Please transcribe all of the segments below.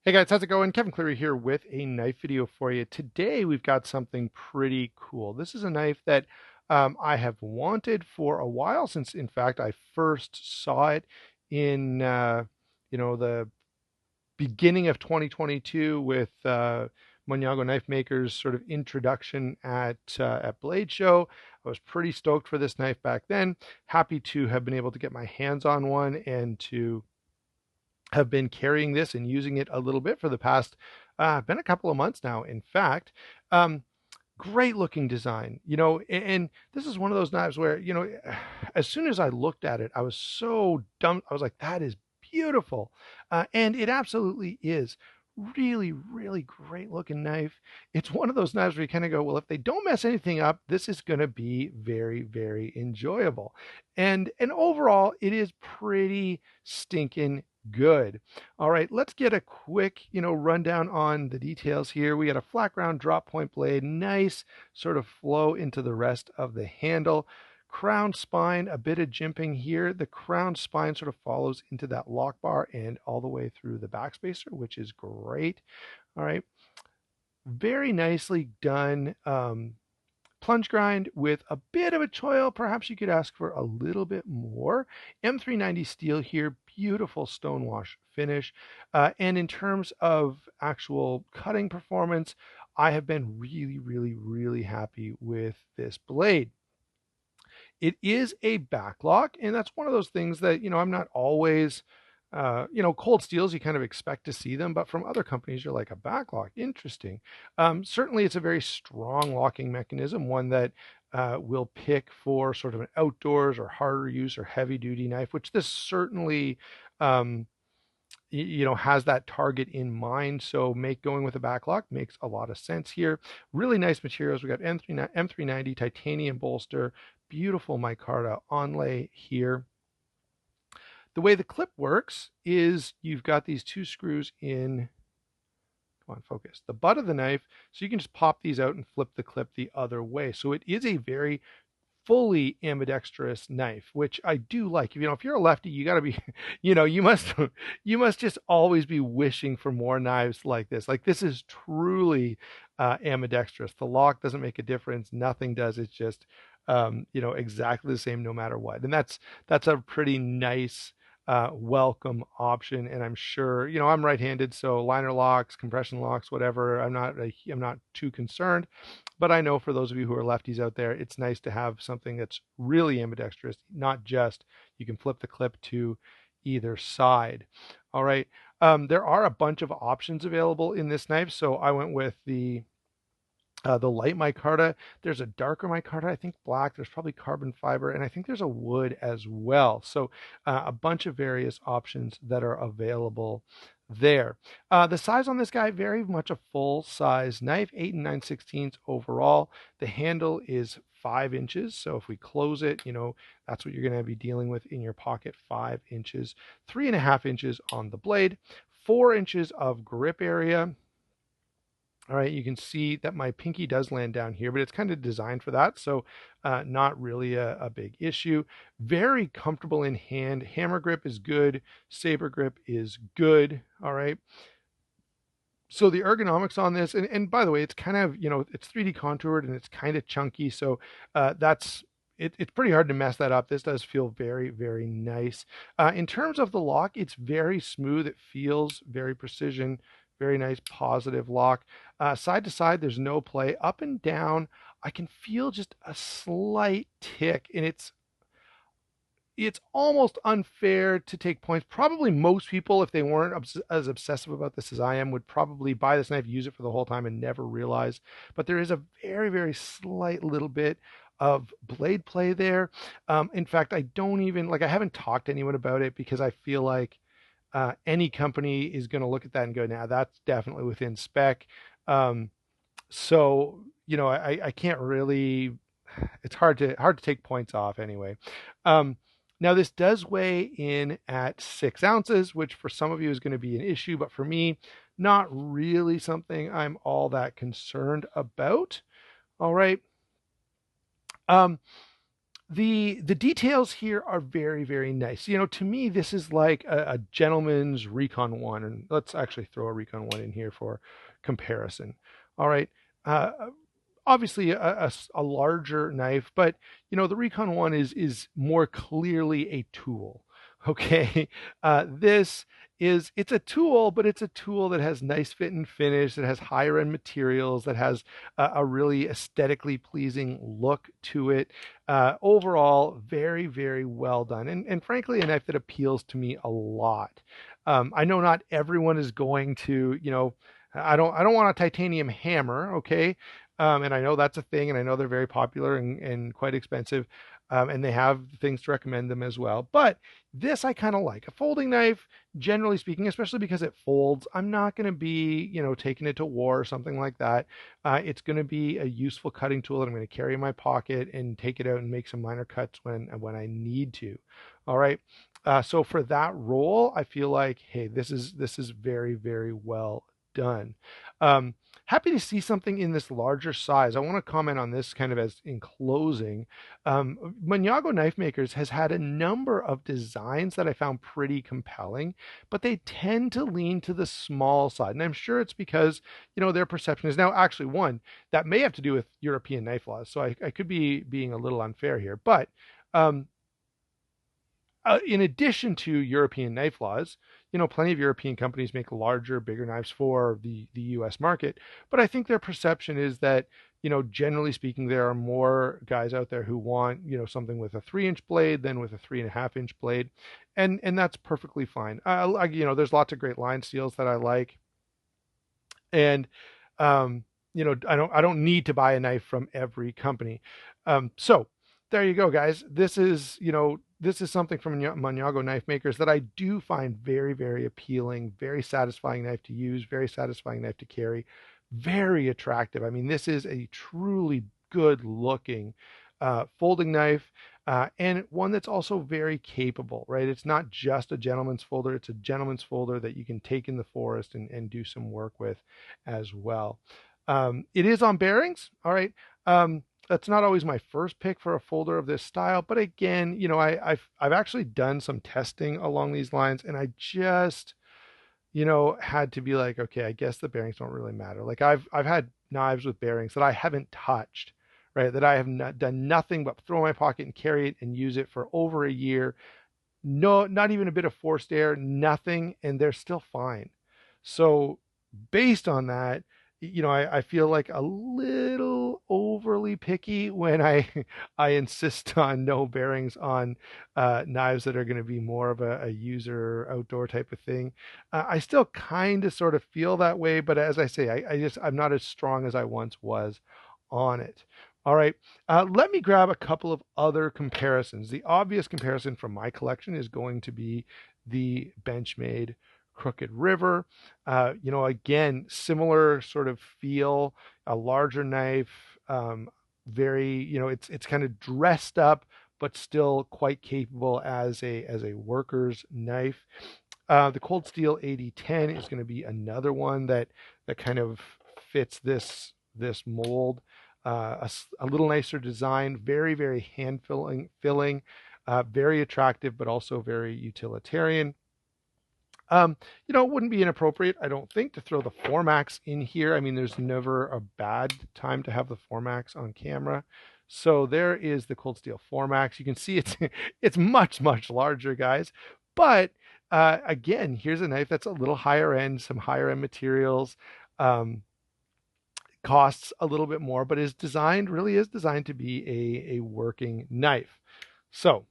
Hey guys, how's it going? Kevin Cleary here with a knife video for you. Today we've got something pretty cool. This is a knife that I have wanted for a while, since in fact I first saw it in the beginning of 2022 with Monyago Knife Maker's sort of introduction at Blade Show. I was pretty stoked for this knife back then. Happy to have been able to get my hands on one and to have been carrying this and using it a little bit for the past been a couple of months now, in fact. Great looking design, and this is one of those knives where, as soon as I looked at it, I was so dumb. I was like, that is beautiful. And it absolutely is. Really, really great looking knife. It's one of those knives where you kind of go, well, if they don't mess anything up, this is going to be very, very enjoyable. And overall, it is pretty stinking good. All right, let's get a quick, rundown on the details here. We got a flat ground drop point blade, nice sort of flow into the rest of the handle. Crown spine, a bit of jimping here. The crown spine sort of follows into that lock bar and all the way through the backspacer, which is great. All right, very nicely done plunge grind with a bit of a choil. Perhaps you could ask for a little bit more. M390 steel here, beautiful stonewash finish. And in terms of actual cutting performance, I have been really, really, really happy with this blade. It is a backlock, and that's one of those things that, I'm not always, cold steels, you kind of expect to see them, but from other companies, you're like, a backlock, interesting. Certainly, it's a very strong locking mechanism, one that will pick for sort of an outdoors or harder use or heavy duty knife, which this certainly, has that target in mind. So going with a backlock makes a lot of sense here. Really nice materials. We got M390 titanium bolster, beautiful micarta onlay here. The way the clip works is you've got these two screws in, come on, focus, the butt of the knife, so you can just pop these out and flip the clip the other way. So it is a very fully ambidextrous knife, which I do like. If you're a lefty, you got to be, you must just always be wishing for more knives like this. Like, this is truly ambidextrous. The lock doesn't make a difference. Nothing does. It's just, exactly the same no matter what. And that's a pretty nice welcome option. And I'm sure, I'm right-handed, so liner locks, compression locks, whatever, I'm not too concerned. But I know for those of you who are lefties out there, it's nice to have something that's really ambidextrous, not just you can flip the clip to either side. All right. There are a bunch of options available in this knife, so I went with the light micarta. There's a darker micarta, I think black. There's probably carbon fiber, and I think there's a wood as well. So a bunch of various options that are available there. The size on this guy, very much a full size knife, 8 and 9/16 overall. The handle is 5 inches. So if we close it, that's what you're going to be dealing with in your pocket, 5 inches, 3.5 inches on the blade, 4 inches of grip area. All right, you can see that my pinky does land down here, but it's kind of designed for that, so not really a big issue. Very comfortable in hand. Hammer grip is good. Saber grip is good. All right. So the ergonomics on this, and by the way, it's kind of, it's 3D contoured and it's kind of chunky, so it's pretty hard to mess that up. This does feel very, very nice. In terms of the lock, it's very smooth. It feels very precision. Very nice positive lock. Side to side, there's no play. Up and down, I can feel just a slight tick, and it's almost unfair to take points. Probably most people, if they weren't as obsessive about this as I am, would probably buy this knife, use it for the whole time, and never realize. But there is a very, very slight little bit of blade play there. In fact, I haven't talked to anyone about it, because I feel like any company is going to look at that and go, now that's definitely within spec. So, I can't really, it's hard to take points off anyway. Now this does weigh in at 6 ounces, which for some of you is going to be an issue, but for me, not really something I'm all that concerned about. All right. The details here are very, very nice. To me, this is like a gentleman's Recon One, and let's actually throw a Recon One in here for comparison. All right. Uh, Obviously a larger knife, but the Recon One is more clearly a tool. Okay, this it's a tool, but it's a tool that has nice fit and finish, that has higher end materials, that has a really aesthetically pleasing look to it. Overall, very, very well done, and frankly, a knife that appeals to me a lot. I know not everyone is going to, I don't want a titanium hammer, okay? And I know that's a thing, and I know they're very popular and quite expensive, and they have things to recommend them as well. But this I kind of like. A folding knife, generally speaking, especially because it folds, I'm not going to be, taking it to war or something like that. It's going to be a useful cutting tool that I'm going to carry in my pocket and take it out and make some minor cuts when I need to. All right. So for that role, I feel like, hey, this is very, very well done. Um, Happy to see something in this larger size. I want to comment on this kind of as in closing. Maniago Knife Makers has had a number of designs that I found pretty compelling, but they tend to lean to the small side. And I'm sure it's because, their perception is now actually one that may have to do with European knife laws. So I could be being a little unfair here, but um, in addition to European knife laws, plenty of European companies make larger, bigger knives for the U.S. market. But I think their perception is that, generally speaking, there are more guys out there who want, something with a 3-inch blade than with a 3.5-inch blade, and that's perfectly fine. There's lots of great line steels that I like, and I don't need to buy a knife from every company. So there you go, guys. This is something from Maniago Knife Makers that I do find very, very appealing, very satisfying knife to use, very satisfying knife to carry, very attractive. I mean, this is a truly good looking folding knife, and one that's also very capable, right? It's not just a gentleman's folder, it's a gentleman's folder that you can take in the forest and do some work with as well. It is on bearings, all right. That's not always my first pick for a folder of this style, but again, I've actually done some testing along these lines, and I just had to be like, okay, I guess the bearings don't really matter. Like I've had knives with bearings that I haven't touched, right? That I have not done nothing but throw in my pocket and carry it and use it for over a year. No, not even a bit of forced air, nothing, and they're still fine. So based on that, I feel like a little overly picky when I I insist on no bearings on knives that are going to be more of a user outdoor type of thing. I still kind of sort of feel that way, but as I say, I'm not as strong as I once was on it. All right, let me grab a couple of other comparisons. The obvious comparison from my collection is going to be the Benchmade Crooked River. Again, similar sort of feel, a larger knife, very, it's kind of dressed up, but still quite capable as a worker's knife. The Cold Steel 8010 is going to be another one that kind of fits this mold. A little nicer design, very, very hand filling, very attractive, but also very utilitarian. It wouldn't be inappropriate, I don't think, to throw the Formax in here. I mean, there's never a bad time to have the Formax on camera. So there is the Cold Steel Formax. You can see it's it's much, much larger, guys. But again, here's a knife that's a little higher end, some higher end materials. Costs a little bit more, but really is designed to be a working knife. So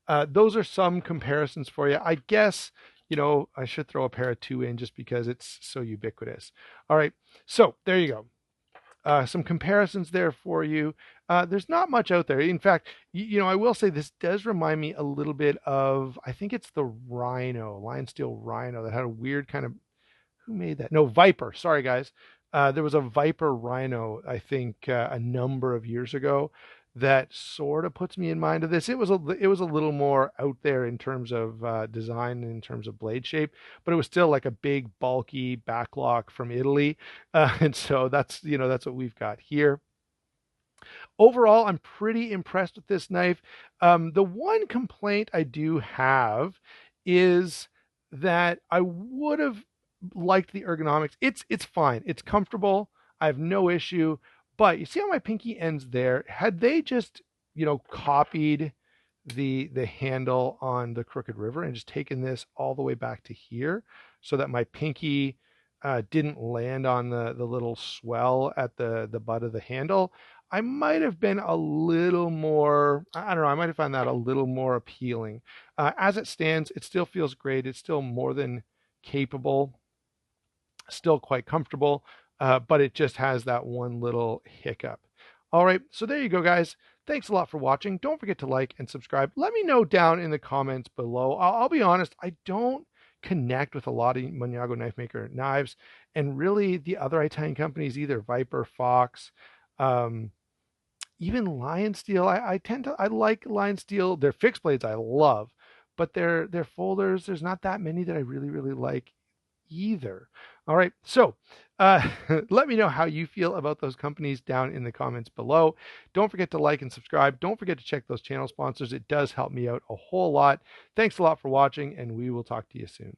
those are some comparisons for you. I guess, I should throw a pair of 2 in just because it's so ubiquitous. All right, so there you go. Some comparisons there for you. There's not much out there. In fact, I will say this does remind me a little bit of, I think it's the Rhino, Lion Steel Rhino, that had a weird kind of, who made that? No, Viper. Sorry, guys. There was a Viper Rhino, I think, a number of years ago that sort of puts me in mind of this. It was a little more out there in terms of design, in terms of blade shape, but it was still like a big, bulky backlock from Italy, and so that's what we've got here. Overall, I'm pretty impressed with this knife. The one complaint I do have is that I would have liked the ergonomics. It's fine. It's comfortable. I have no issue. But you see how my pinky ends there? Had they just, copied the handle on the Crooked River and just taken this all the way back to here so that my pinky didn't land on the little swell at the butt of the handle, I might have been a little more, I don't know, I might have found that a little more appealing. As it stands, it still feels great. It's still more than capable, still quite comfortable, but it just has that one little hiccup. All right, so there you go, guys. Thanks a lot for watching. Don't forget to like and subscribe. Let me know down in the comments below. I'll be honest, I don't connect with a lot of Maniago Knife Maker knives, and really the other Italian companies, either Viper, Fox, even Lion Steel. I like Lion Steel. Their fixed blades I love, but their folders, there's not that many that I really like either. All right, so let me know how you feel about those companies down in the comments below. Don't forget to like and subscribe. Don't forget to check those channel sponsors. It does help me out a whole lot. Thanks a lot for watching, and we will talk to you soon.